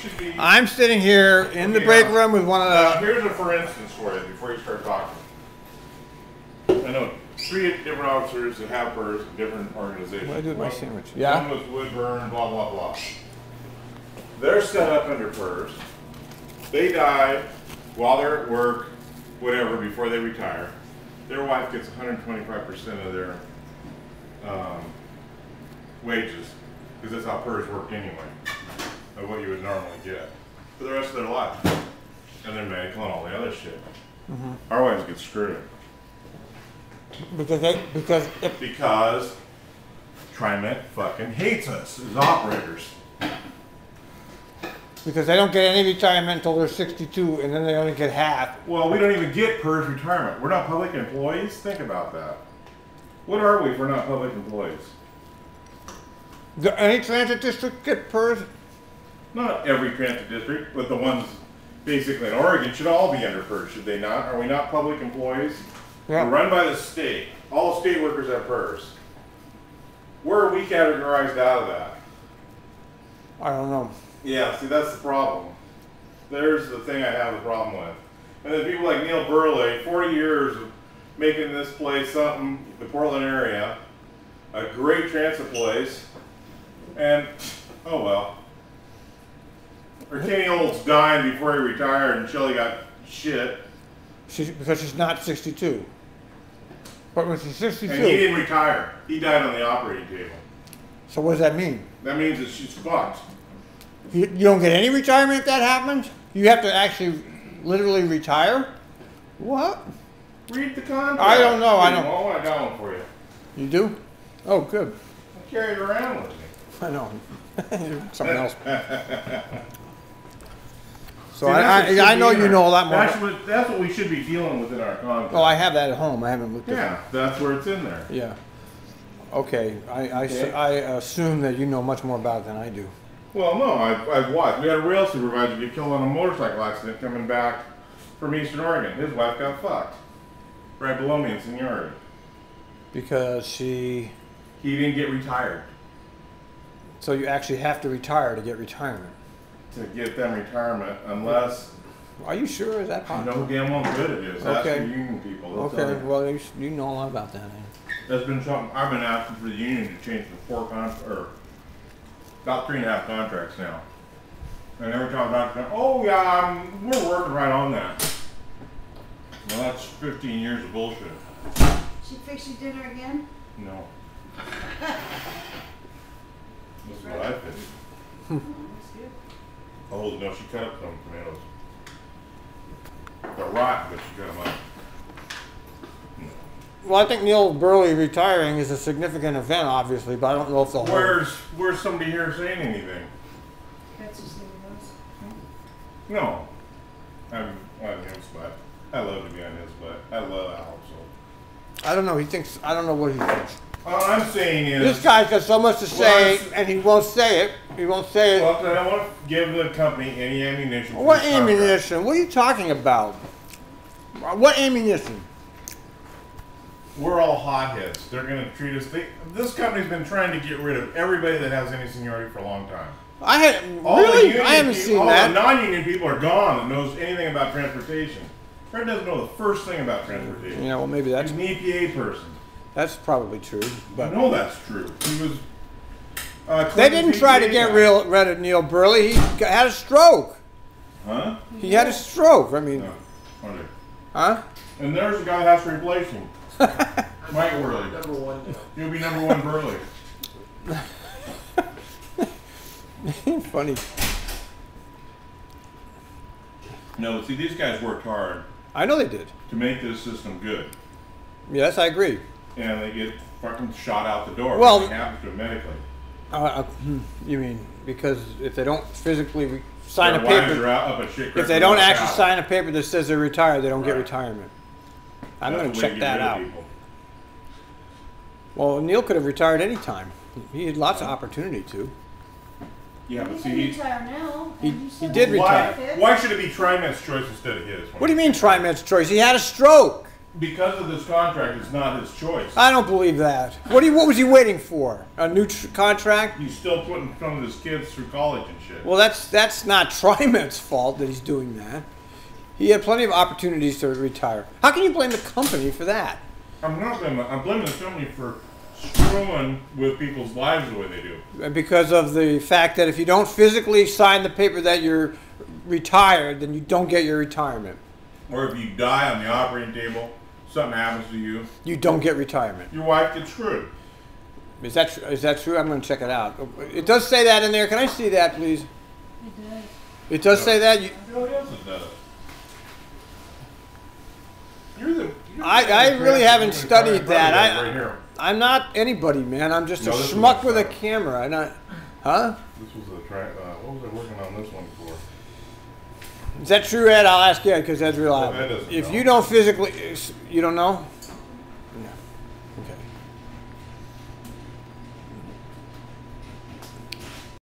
should be. I'm sitting here in the break room with one of the. Here's a for instance for you before you start talking. I know 3 different officers that have PERS in different organizations. What do I do with my sandwich? Yeah. One was Woodburn, blah, blah, blah. They're set up under PERS. They die while they're at work, whatever, before they retire. Their wife gets 125% of their wages, because that's how PERS work anyway, of what you would normally get for the rest of their life, and their medical and all the other shit. Our wives get screwed. Because TriMet fucking hates us as operators. Because they don't get any retirement until they're 62, and then they only get half. Well, we don't even get PERS retirement. We're not public employees. Think about that. What are we if we're not public employees? Do any transit district get PERS? Not every transit district, but the ones basically in Oregon should all be under PERS, should they not? Are we not public employees? Yeah. We're run by the state. All the state workers have PERS. Where are we categorized out of that? I don't know. Yeah, see, that's the problem. There's the thing I have a problem with. And then people like Neil Burley, 40 years of making this place something, the Portland area, a great transit place, and, oh well. Or Kenny Olds dying before he retired and Shelley got shit. Because she's not 62. But when she's 62... And he didn't retire. He died on the operating table. So what does that mean? That means that she's fucked. You don't get any retirement if that happens? You have to actually literally retire? What? Read the contract. I don't know. I don't. Oh, I got one for you. You do? Oh, good. I carry it around with me. I know. Something else. So See, I know you know a lot more. That's what we should be dealing with in our contract. Oh, I have that at home. I haven't looked at it. Yeah, that's where it's in there. Yeah. Okay. I assume that you know much more about it than I do. Well, no, I've watched. We had a rail supervisor get killed on a motorcycle accident coming back from Eastern Oregon. His wife got fucked. Right below me in seniority. Because she... He didn't get retired. So you actually have to retire to get retirement? To get them retirement, unless... Are you sure? Is that possible? You know damn well good it is. Ask the union people. Okay, well, you know a lot about that. That's been something I've been asking for the union to change the about 3.5 contracts now. And every time I talk, oh yeah, we're working right on that. Well, that's 15 years of bullshit. She fixed your dinner again? No. This is what I fixed. That's good. Oh no, she cut up some tomatoes. They're rotten, but she cut them up. Well, I think Neil Burley retiring is a significant event, obviously, but I don't know if the whole... Where's somebody here saying anything? That's just name was. No. I'm on his butt. I love to be on his butt. I love Al, so. I don't know. I don't know what he thinks. All I'm saying is... This guy's got so much to say, and he won't say it. He won't say it. Well, I don't want to give the company any ammunition. What ammunition? What are you talking about? What ammunition? We're all hotheads. They're going to treat us... This company's been trying to get rid of everybody that has any seniority for a long time. I haven't seen that. All the non-union people are gone that knows anything about transportation. Fred doesn't know the first thing about transportation. Yeah, well, maybe that's... He's an EPA person. That's probably true. But I know that's true. He was... they didn't try to get rid of Neil Burley. He had a stroke. Huh? He had a stroke. I mean... No. Huh? And there's the guy that has to replace him. Mike Burley. Number one now. You'll be number 1 Burley. Funny. No, see, these guys worked hard. I know they did. To make this system good. Yes, I agree. And they get fucking shot out the door. Well, it happens to them medically. You mean because if they don't physically sign a Their lives paper, are out up a shit creek if they don't without actually out. sign a paper that says they're retired, they don't get Right. retirement. I'm That's going the to way check get that rid of out. people. Well, Neil could have retired any time. He had lots of opportunity to. Yeah, but You see, can he, retire now. He- and you he said did it's why, retire. benefits. why should it be TriMet's choice instead of his? What do you mean TriMet's choice? He had a stroke. because of this contract, it's not his choice. I don't believe that. What was he waiting for? A new contract? He's still putting some of his kids through college and shit. Well, that's not TriMet's fault that he's doing that. He had plenty of opportunities to retire. How can you blame the company for that? I'm blaming the company for screwing with people's lives the way they do. Because of the fact that if you don't physically sign the paper that you're retired, then you don't get your retirement. Or if you die on the operating table, something happens to you, You don't get retirement. your wife gets screwed. Is that true? I'm going to check it out. It does say that in there. Can I see that, please? It does. It does say that. No, yes, it does. I really haven't studied that. Right here. I'm not anybody, man. I'm just a No, this is schmuck my with a son. camera. I'm not, huh? This was the track. What was I working on this one for? Is that true, Ed? I'll ask Ed because Ed's real. Well, Ed doesn't If know. you don't physically, you don't know.